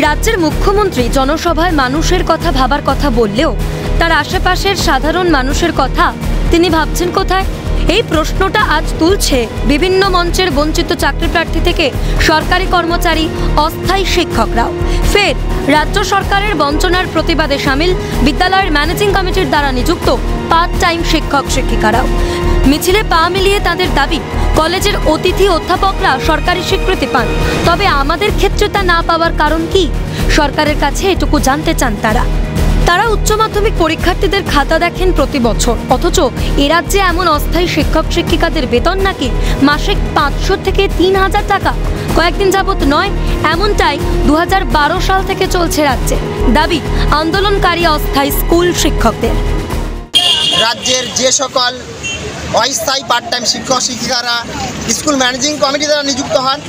রাজ্যের মুখ্যমন্ত্রী জনসভায় মানুষের কথা ভাবার কথা বললেও তার আশেপাশের সাধারণ মানুষের কথা তিনি ভাবছেন কোথায়? এই প্রশ্নটা আজ তুলছে বিভিন্ন মঞ্চের বঞ্চিত চাকরি প্রার্থী থেকে সরকারি কর্মচারী, অস্থায়ী শিক্ষকরাও। ফের রাজ্য সরকারের বঞ্চনার প্রতিবাদে সামিল বিদ্যালয়ের ম্যানেজিং কমিটির দ্বারা নিযুক্ত পার্ট টাইম শিক্ষক শিক্ষিকারাও। মিছিলে পা মিলিয়ে তাদের দাবি, কলেজের অতিথি অধ্যাপকরা সরকারি স্বীকৃতি পান, তবে আমাদের ক্ষেত্রে তা না পাওয়ার কারণ কি? সরকারের কাছে এটুকু জানতে চান তারা। উচ্চ মাধ্যমিক পরীক্ষার্থীদের খাতা দেখেন প্রতি বছর, অথচ এ রাজ্যে এমন অস্থায়ী শিক্ষক শিক্ষিকাদের বেতন নাকি মাসে 500 থেকে 3000 টাকা। কয়েকদিন যাবত নয়, এমনটাই 2012 সাল থেকে চলছে রাজ্যে। দাবি আন্দোলনকারী অস্থায়ী স্কুল শিক্ষকদের। রাজ্যের যে সকল অস্থায়ী পার্ট টাইম শিক্ষক শিক্ষিকারা স্কুল ম্যানেজিং কমিটি দ্বারা নিযুক্ত হন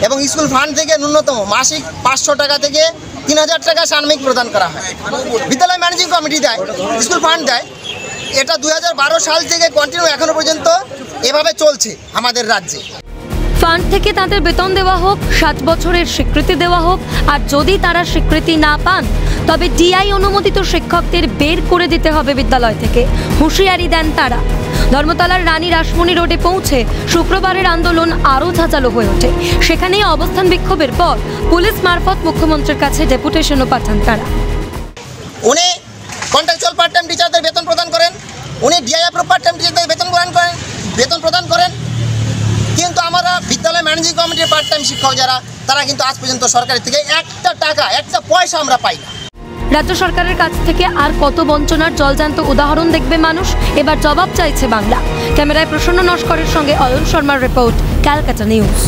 এবং স্কুল ফান্ড থেকে ন্যূনতম মাসিক 500 টাকা থেকে 3000 টাকা সাময়িক প্রদান করা হয়। বিদ্যালয় ম্যানেজিং কমিটি দেয়, স্কুল ফান্ড দেয়। এটা 2012 সাল থেকে কন্টিনিউ এখনো পর্যন্ত এভাবে চলছে আমাদের রাজ্যে। ফান্ড থেকে তাদের বেতন দেওয়া হোক, 7 বছরের স্বীকৃতি দেওয়া হোক, আর যদি তারা স্বীকৃতি না পান তবে ডিআই অনুমোদিত শিক্ষকদের বের করে দিতে হবে বিদ্যালয় থেকে, হুঁশিয়ারি দেন তারা। ধর্মতলার রানী রাসমণি রোডে পৌঁছে শুক্রবারের আন্দোলন আরও ঝাঁঝালো হয়ে ওঠে। সেখানেই অবস্থান বিক্ষোভের পর পুলিশ মারফত মুখ্যমন্ত্রীর কাছে ডেপুটেশনও পাঠান তারা। উনি কন্ট্রাকচুয়াল পার্ট টাইম টিচারদের বেতন প্রদান করেন, উনি ডিআই অ্যাপ্রুভ পার্ট টাইম টিচারদের বেতন প্রদান করেন, কিন্তু আমরা বিদ্যালয় ম্যানেজিং কমিটির পার্ট টাইম শিক্ষক যারা, তারা কিন্তু আজ পর্যন্ত সরকারের থেকে একটা পয়সা আমরা পাই না। রাজ্য সরকারের কাছ থেকে আর কত বঞ্চনার জলজান্ত উদাহরণ দেখবে মানুষ? এবার জবাব চাইছে বাংলা। ক্যামেরায় প্রসন্ন নস্করের সঙ্গে অয়ন শর্মার রিপোর্ট, ক্যালকাটা নিউজ।